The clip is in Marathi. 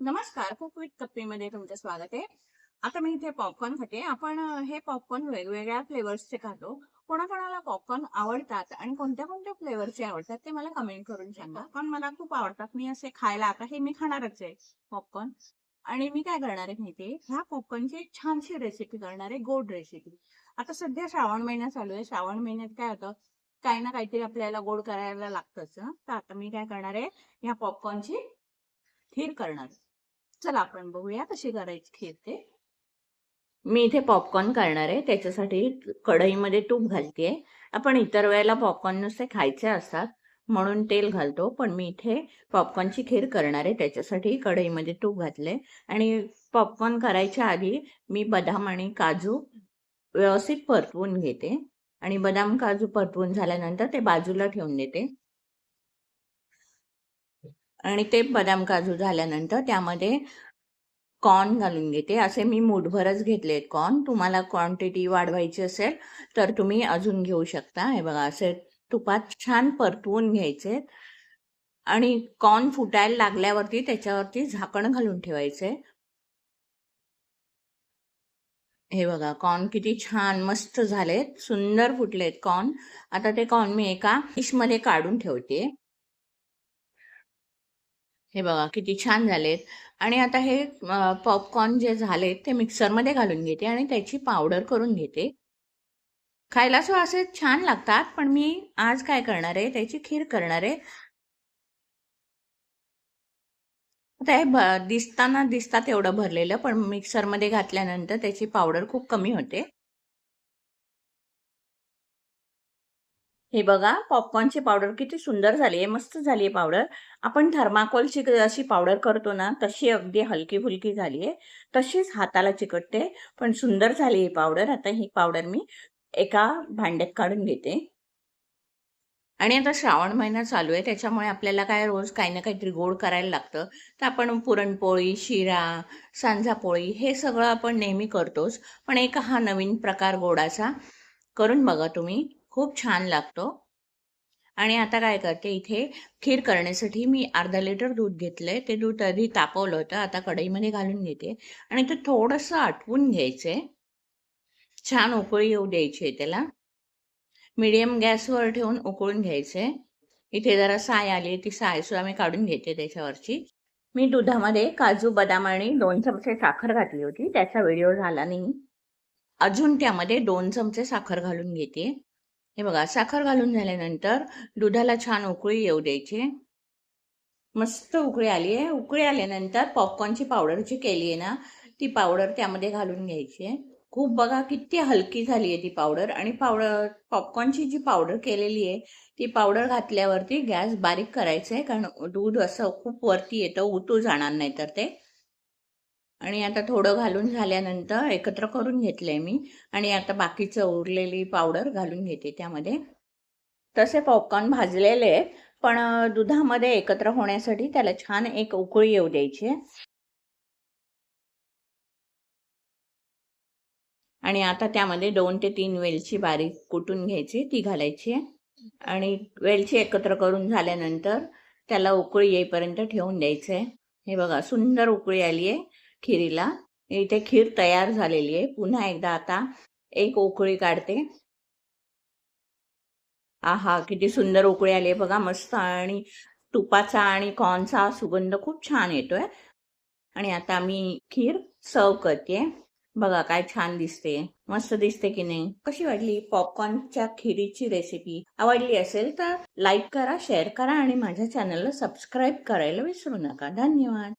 नमस्कार, कुक विथ कप्पीमध्ये तुमचं स्वागत आहे. आता मी इथे पॉपकॉर्न खाते. आपण हे पॉपकॉर्न वेगवेगळ्या फ्लेवर्सचे खातो. कोणाकोणाला पॉपकॉर्न आवडतात आणि कोणत्या कोणत्या फ्लेवरचे आवडतात ते मला कमेंट करून सांगा. पण मला खूप आवडतात. मी असे खायला आता हे मी खाणारच आहे पॉपकॉर्न. आणि मी काय करणार आहे माहितीये, ह्या पॉपकॉर्नची एक छानशी रेसिपी करणार आहे, गोड रेसिपी. आता सध्या श्रावण महिना चालू आहे. श्रावण महिन्यात काय होतं, काही ना काहीतरी आपल्याला गोड करायला लागतंच हं. तर आता मी काय करणार आहे, ह्या पॉपकॉर्नची खीर करणार आहे. चला आपण बघूया कशी करायची खीर ते. मी इथे पॉपकॉर्न करणार आहे. त्याच्यासाठी कढईमध्ये तूप घालतेय. आपण इतर वेळेला पॉपकॉर्न नुसते खायचे असतात म्हणून तेल घालतो, पण मी इथे पॉपकॉर्नची खीर करणार आहे. त्याच्यासाठी कढईमध्ये तूप घातले आणि पॉपकॉर्न करायच्या आधी मी बदाम आणि काजू व्यवस्थित परतवून घेते आणि बदाम काजू परतवून झाल्यानंतर ते बाजूला ठेवून देते. आणि ते बदाम काजू झाल्यानंतर त्यामध्ये कॉर्न घालून घेते. असे मी मूठभरच घेतलेत कॉर्न. तुम्हाला क्वांटिटी वाढवायची असेल तर तुम्ही अजून घेऊ शकता. हे बघा असे तुपात छान परतवून घ्यायचे आणि कॉर्न फुटायला लागल्यावरती त्याच्यावरती झाकण घालून ठेवायचे. हे बघा कॉर्न किती छान मस्त झालेत, सुंदर फुटलेत कॉर्न. आता ते कॉर्न मी एका डिशमध्ये काढून ठेवते. हे बघा किती छान झालेत. आणि आता हे पॉपकॉर्न जे झालेत ते मिक्सरमध्ये घालून घेते आणि त्याची पावडर करून घेते. खायला असे छान लागतात, पण मी आज काय करणार आहे, त्याची खीर करणार आहे. आता हे दिसताना दिसतात एवढं भरलेलं, पण मिक्सरमध्ये घातल्यानंतर त्याची पावडर खूप कमी होते. हे बघा पॉपकॉर्नची पावडर किती सुंदर झाली आहे, मस्त झाली आहे पावडर. आपण थर्माकोलची अशी पावडर करतो ना, तशी अगदी हलकी फुलकी झाली आहे. तशीच हाताला चिकटते, पण सुंदर झाली आहे पावडर. आता ही पावडर मी एका भांड्यात काढून घेते. आणि आता श्रावण महिना चालू आहे, त्याच्यामुळे आपल्याला काय रोज काही ना काहीतरी गोड करायला लागतं. तर आपण पुरणपोळी, शिरा, सांजापोळी हे सगळं आपण नेहमी करतोच. पण एक हा नवीन प्रकार गोडाचा करून बघा तुम्ही, खूप छान लागतो. आणि आता काय करते, इथे खीर करण्यासाठी मी अर्धा लिटर दूध घेतलंय. ते दूध आधी तापवलं होतं, आता कढईमध्ये घालून घेते आणि ते थोडंसं आटवून घ्यायचंय. छान उकळी येऊ द्यायची आहे त्याला. मीडियम गॅसवर ठेवून उकळून घ्यायचे. इथे जरा साय आली, ती साय सुद्धा मी काढून घेते त्याच्यावरची. मी दुधामध्ये काजू, बदाम आणि 2 चमचे साखर घातली होती, त्याचा व्हिडिओ झाला नाही. अजून त्यामध्ये 2 चमचे साखर घालून घेते. हे बघा साखर घालून झाल्यानंतर दुधाला छान उकळी येऊ द्यायची. मस्त उकळी आली आहे. उकळी आल्यानंतर पॉपकॉर्नची पावडर जी केली आहे ना, ती पावडर त्यामध्ये घालून घ्यायची आहे. खूप बघा किती हलकी झाली आहे ती पावडर. आणि पावडर पॉपकॉर्नची जी पावडर केलेली आहे ती पावडर घातल्यावरती गॅस बारीक करायचं आहे, कारण दूध असं खूप वरती येतं, उतू जाणार नाही तर ते. आणि आता थोडं घालून झाल्यानंतर एकत्र करून घेतलंय मी आणि आता बाकीचं उरलेली पावडर घालून घेते त्यामध्ये. तसे पॉपकॉर्न भाजलेले आहेत, पण दुधामध्ये एकत्र होण्यासाठी त्याला छान एक उकळी येऊ द्यायची. आणि आता त्यामध्ये 2 ते 3 वेलची बारीक कुटून घ्यायची, ती घालायची. आणि वेलची एकत्र करून झाल्यानंतर त्याला उकळी येईपर्यंत ठेवून द्यायचंय. हे बघा सुंदर उकळी आली आहे खिरीला. इथे खीर तयार झालेली आहे. पुन्हा एकदा आता एक उकळी काढते. आहा किती सुंदर उकळी आली आहे बघा, मस्त. आणि तुपाचा आणि कॉर्नचा सुगंध खूप छान येतोय. आणि आता मी खीर सर्व करते. बघा काय छान दिसते, मस्त दिसते की नाही. कशी वाटली पॉपकॉर्नच्या खिरीची रेसिपी? आवडली असेल तर लाईक करा, शेअर करा आणि माझ्या चॅनलला सबस्क्राईब करायला विसरू नका. धन्यवाद.